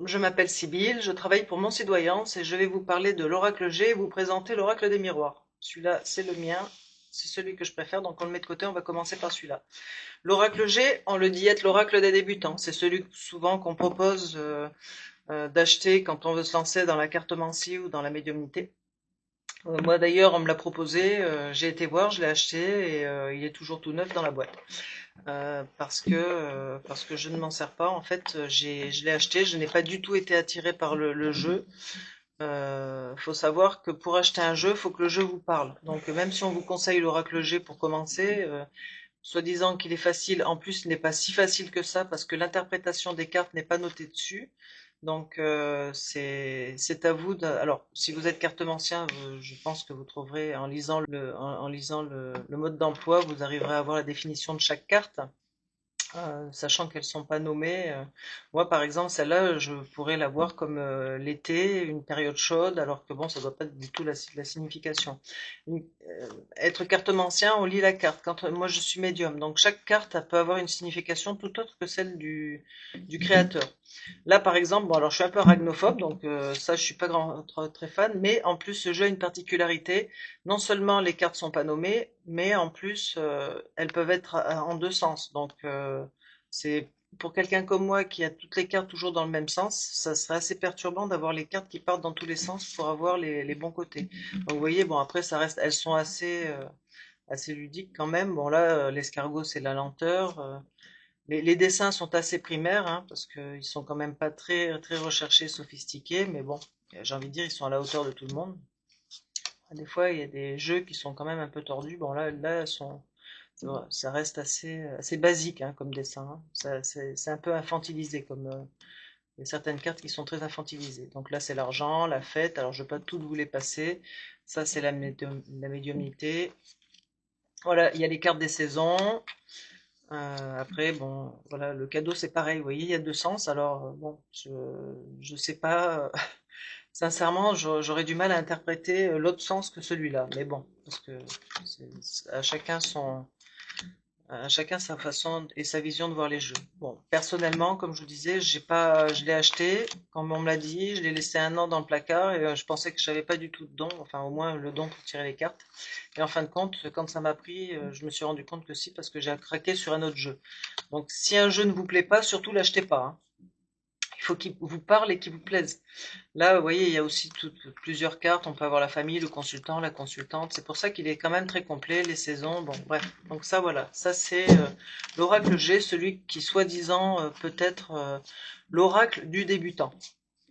je m'appelle Sybille, je travaille pour Mon Doyance et je vais vous parler de l'oracle G et vous présenter l'oracle des miroirs. Celui-là, c'est le mien, c'est celui que je préfère, donc on le met de côté, on va commencer par celui-là. L'oracle G, on le dit être l'oracle des débutants, c'est celui souvent qu'on propose d'acheter quand on veut se lancer dans la cartomancie ou dans la médiumnité. Moi d'ailleurs, on me l'a proposé, j'ai été voir, je l'ai acheté et il est toujours tout neuf dans la boîte. Parce que je ne m'en sers pas. En fait, je l'ai acheté, je n'ai pas du tout été attiré par le jeu. Faut savoir que pour acheter un jeu, faut que le jeu vous parle. Donc même si on vous conseille l'Oracle G pour commencer, soi-disant qu'il est facile, en plus il n'est pas si facile que ça parce que l'interprétation des cartes n'est pas notée dessus. Donc c'est à vous de... Alors si vous êtes cartomancien, je pense que vous trouverez en lisant en lisant le mode d'emploi, vous arriverez à avoir la définition de chaque carte. Sachant qu'elles sont pas nommées. Moi, par exemple, celle-là, je pourrais la voir comme l'été, une période chaude, alors que bon, ça doit pas être du tout la signification. Être cartomancien, on lit la carte. Moi, je suis médium, donc chaque carte elle peut avoir une signification tout autre que celle du créateur. Là, par exemple, bon, alors je suis un peu arachnophobe, donc ça, je suis pas très fan, mais en plus, ce jeu a une particularité. Non seulement les cartes sont pas nommées, mais en plus, elles peuvent être en deux sens. Donc, c'est pour quelqu'un comme moi qui a toutes les cartes toujours dans le même sens, ça serait assez perturbant d'avoir les cartes qui partent dans tous les sens pour avoir les bons côtés. Donc, vous voyez, bon, après, ça reste, elles sont assez ludiques quand même. Bon, là, l'escargot, c'est la lenteur. Les dessins sont assez primaires, hein, parce qu'ils sont quand même pas très recherchés, sophistiqués, mais bon, j'ai envie de dire, ils sont à la hauteur de tout le monde. Des fois, il y a des jeux qui sont quand même un peu tordus. Bon, là, ça reste assez basique hein, comme dessin. Hein. C'est un peu infantilisé, comme il y a certaines cartes qui sont très infantilisées. Donc là, c'est l'argent, la fête. Alors, je ne vais pas toutes vous les passer. Ça, c'est la médiumnité. Voilà, il y a les cartes des saisons. Après, bon, voilà, le cadeau, c'est pareil. Vous voyez, il y a deux sens. Alors, bon, je sais pas. Sincèrement, j'aurais du mal à interpréter l'autre sens que celui-là. Mais bon, parce que à chacun sa façon et sa vision de voir les jeux. Bon, personnellement, comme je vous disais, j'ai pas, je l'ai acheté quand on me l'a dit, je l'ai laissé un an dans le placard et je pensais que j'avais pas du tout de don, enfin au moins le don pour tirer les cartes. Et en fin de compte, quand ça m'a pris, je me suis rendu compte que si, parce que j'ai craqué sur un autre jeu. Donc, si un jeu ne vous plaît pas, surtout l'achetez pas. Hein. Il faut qu'il vous parle et qu'il vous plaise. Là, vous voyez, il y a aussi plusieurs cartes. On peut avoir la famille, le consultant, la consultante. C'est pour ça qu'il est quand même très complet, les saisons. Bon, bref. Donc ça, voilà. Ça, c'est l'oracle G, celui qui, soi-disant, peut être l'oracle du débutant.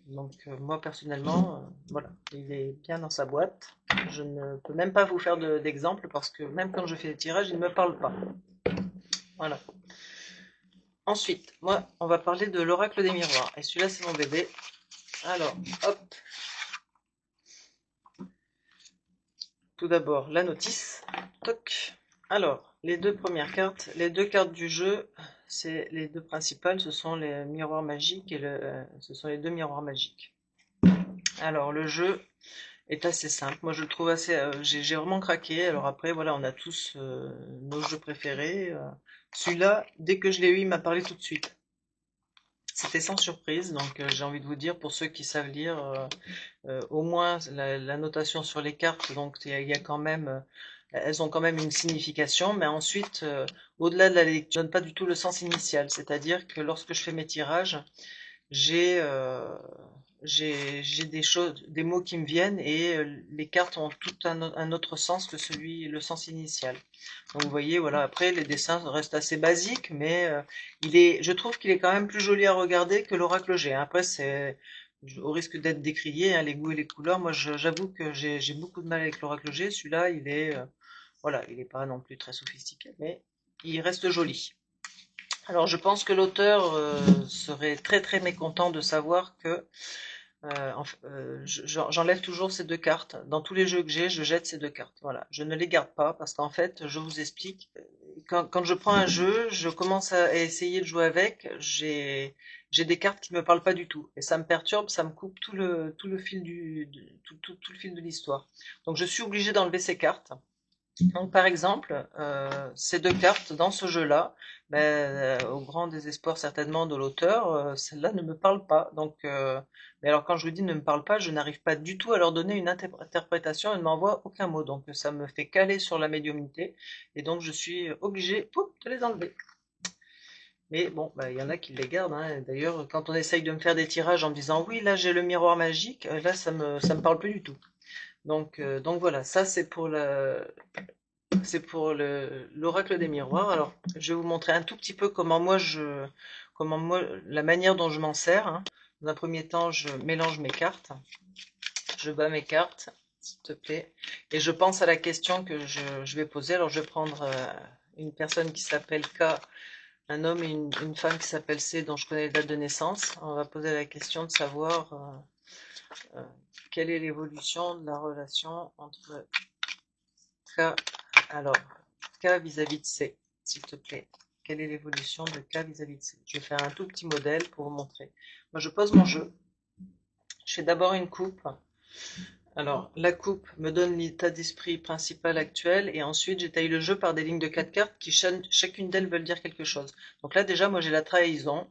Donc moi, personnellement, voilà. Il est bien dans sa boîte. Je ne peux même pas vous faire d'exemple parce que même quand je fais des tirages, il ne me parle pas. Voilà. Ensuite, moi, on va parler de l'oracle des miroirs. Et celui-là, c'est mon bébé. Alors, hop, tout d'abord la notice. Toc. Alors, les deux premières cartes, les deux cartes du jeu, c'est les deux principales, ce sont les miroirs magiques et ce sont les deux miroirs magiques. Alors, le jeu est assez simple. Moi, je le trouve assez. J'ai vraiment craqué. Alors après, voilà, on a tous nos jeux préférés. Celui-là, dès que je l'ai eu, il m'a parlé tout de suite. C'était sans surprise, donc j'ai envie de vous dire, pour ceux qui savent lire, au moins la notation sur les cartes, donc il y a quand même, elles ont quand même une signification, mais ensuite, au-delà de la lecture, je donne pas du tout le sens initial, c'est-à-dire que lorsque je fais mes tirages, j'ai euh, j'ai des choses, des mots qui me viennent et les cartes ont tout un autre sens que le sens initial. Donc vous voyez, voilà, après les dessins restent assez basiques, mais je trouve qu'il est quand même plus joli à regarder que l'oracle G. Hein. Après, c'est au risque d'être décrié, hein, les goûts et les couleurs. Moi, j'avoue que j'ai beaucoup de mal avec l'oracle G. Celui-là, voilà, il est pas non plus très sophistiqué, mais il reste joli. Alors, je pense que l'auteur serait très mécontent de savoir que j'enlève toujours ces deux cartes. Dans tous les jeux que j'ai, je jette ces deux cartes. Voilà. Je ne les garde pas parce qu'en fait, je vous explique, quand je prends un jeu, je commence à essayer de jouer avec, j'ai des cartes qui me parlent pas du tout. Et ça me perturbe, ça me coupe tout le fil tout le fil de l'histoire. Donc je suis obligé d'enlever ces cartes. Donc, par exemple, ces deux cartes dans ce jeu-là, ben, au grand désespoir certainement de l'auteur, celle-là ne me parle pas. Donc, mais alors quand je vous dis ne me parle pas, je n'arrive pas du tout à leur donner une interprétation. Elle ne m'envoie aucun mot. Donc, ça me fait caler sur la médiumnité. Et donc, je suis obligé, pouf, de les enlever. Mais bon, bah, il y en a qui les gardent, hein. D'ailleurs, quand on essaye de me faire des tirages en me disant oui, là j'ai le miroir magique, là ça me parle plus du tout. Donc voilà, ça c'est pour l'oracle des miroirs. Alors, je vais vous montrer un tout petit peu comment moi, la manière dont je m'en sers, hein. Dans un premier temps, je mélange mes cartes, je bats mes cartes, s'il te plaît, et je pense à la question que je vais poser. Alors, je vais prendre une personne qui s'appelle K, un homme et une femme qui s'appelle C, dont je connais les dates de naissance. On va poser la question de savoir quelle est l'évolution de la relation entre K, alors K vis-à-vis de C, s'il te plaît. Quelle est l'évolution de K vis-à-vis de C? Je vais faire un tout petit modèle pour vous montrer. Moi, je pose mon jeu. Je fais d'abord une coupe. Alors, la coupe me donne l'état d'esprit principal actuel et ensuite j'étaye le jeu par des lignes de 4 cartes qui chacune d'elles veulent dire quelque chose. Donc là déjà moi j'ai la trahison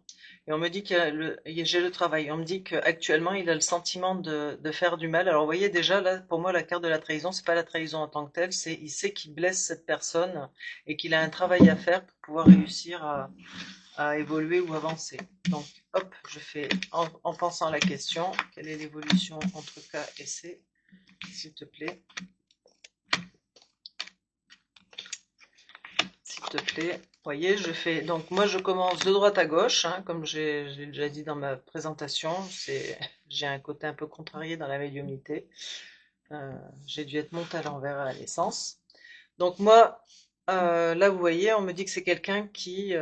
et on me dit que j'ai le travail. On me dit qu'actuellement il a le sentiment de faire du mal. Alors vous voyez déjà là pour moi la carte de la trahison c'est pas la trahison en tant que telle, c'est il sait qu'il blesse cette personne et qu'il a un travail à faire pour pouvoir réussir à évoluer ou avancer. Donc hop, je fais en pensant à la question, quelle est l'évolution entre K et C? S'il te plaît, s'il te plaît. Vous voyez, je fais. Donc, moi, je commence de droite à gauche, hein, comme j'ai déjà dit dans ma présentation. J'ai un côté un peu contrarié dans la médiumnité. Euh, j'ai dû être monté à l'envers à la naissance. Donc, moi, là, vous voyez, on me dit que c'est quelqu'un qui.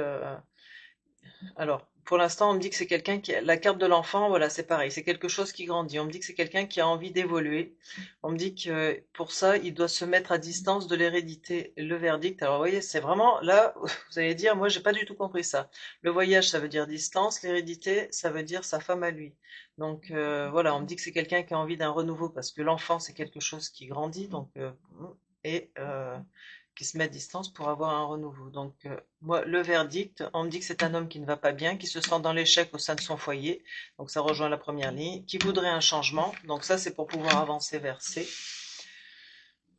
Alors, pour l'instant, on me dit que c'est quelqu'un qui. La carte de l'enfant, voilà, c'est pareil, c'est quelque chose qui grandit. On me dit que c'est quelqu'un qui a envie d'évoluer. On me dit que pour ça, il doit se mettre à distance de l'hérédité. Le verdict, alors vous voyez, c'est vraiment là, vous allez dire, moi, j'ai pas du tout compris ça. Le voyage, ça veut dire distance. L'hérédité, ça veut dire sa femme à lui. Donc voilà, on me dit que c'est quelqu'un qui a envie d'un renouveau parce que l'enfant, c'est quelque chose qui grandit. Donc, et. Qui se met à distance pour avoir un renouveau. Donc, moi, le verdict, on me dit que c'est un homme qui ne va pas bien, qui se sent dans l'échec au sein de son foyer, donc ça rejoint la première ligne, qui voudrait un changement, donc ça c'est pour pouvoir avancer vers C.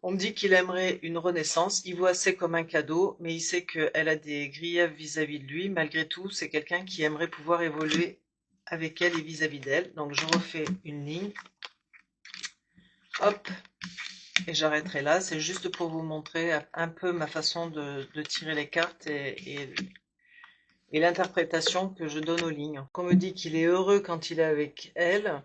On me dit qu'il aimerait une renaissance, il voit C comme un cadeau, mais il sait qu'elle a des griefs vis-à-vis de lui, malgré tout, c'est quelqu'un qui aimerait pouvoir évoluer avec elle et vis-à-vis d'elle. Donc je refais une ligne, hop, et j'arrêterai là, c'est juste pour vous montrer un peu ma façon de tirer les cartes et l'interprétation que je donne aux lignes. Qu'on me dit qu'il est heureux quand il est avec elle,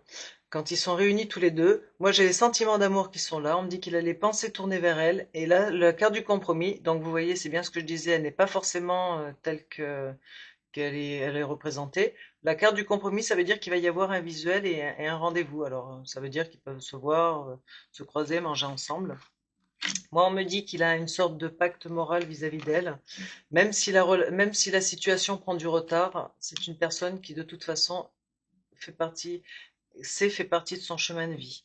quand ils sont réunis tous les deux. Moi, j'ai les sentiments d'amour qui sont là. On me dit qu'il a les pensées tournées vers elle. Et là, la carte du compromis. Donc, vous voyez, c'est bien ce que je disais. Elle n'est pas forcément telle qu'elle est représentée. La carte du compromis, ça veut dire qu'il va y avoir un visuel et un rendez-vous. Alors, ça veut dire qu'ils peuvent se voir, se croiser, manger ensemble. Moi, on me dit qu'il a une sorte de pacte moral vis-à-vis d'elle. Même si la situation prend du retard, c'est une personne qui, de toute façon, fait partie, fait partie de son chemin de vie.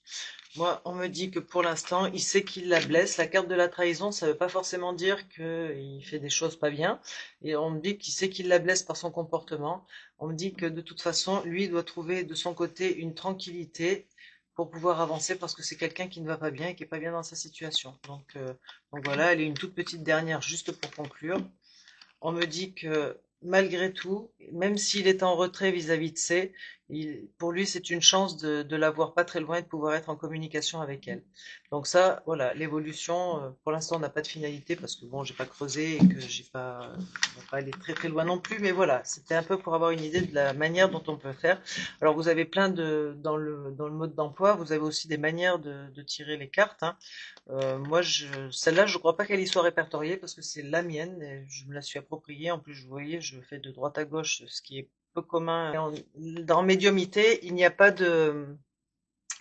Moi, on me dit que pour l'instant, il sait qu'il la blesse. La carte de la trahison, ça ne veut pas forcément dire qu'il fait des choses pas bien. Et on me dit qu'il sait qu'il la blesse par son comportement. On me dit que de toute façon, lui doit trouver de son côté une tranquillité pour pouvoir avancer parce que c'est quelqu'un qui ne va pas bien et qui est pas bien dans sa situation. Donc voilà, elle est une toute petite dernière juste pour conclure. On me dit que malgré tout, même s'il est en retrait vis-à-vis de C, pour lui c'est une chance de la voir pas très loin et de pouvoir être en communication avec elle. Donc ça, voilà, l'évolution, pour l'instant on n'a pas de finalité parce que bon, j'ai pas creusé et que j'ai pas, on va pas aller très très loin non plus, mais voilà, c'était un peu pour avoir une idée de la manière dont on peut faire. Alors vous avez plein dans le mode d'emploi, vous avez aussi des manières de tirer les cartes, hein. Moi, celle-là, je ne crois pas qu'elle y soit répertoriée parce que c'est la mienne et je me la suis appropriée. En plus, vous voyez, je fais de droite à gauche, ce qui est peu commun. Dans médiumité, il n'y a pas de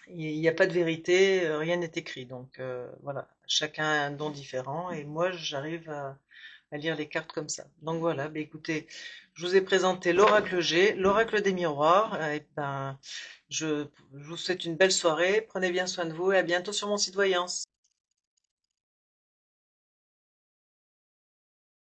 vérité, rien n'est écrit. Donc voilà, chacun a un don différent et moi, j'arrive à lire les cartes comme ça. Donc voilà, bah, écoutez, je vous ai présenté l'oracle G, l'oracle des miroirs. Et ben, je vous souhaite une belle soirée, prenez bien soin de vous et à bientôt sur mon site Voyance.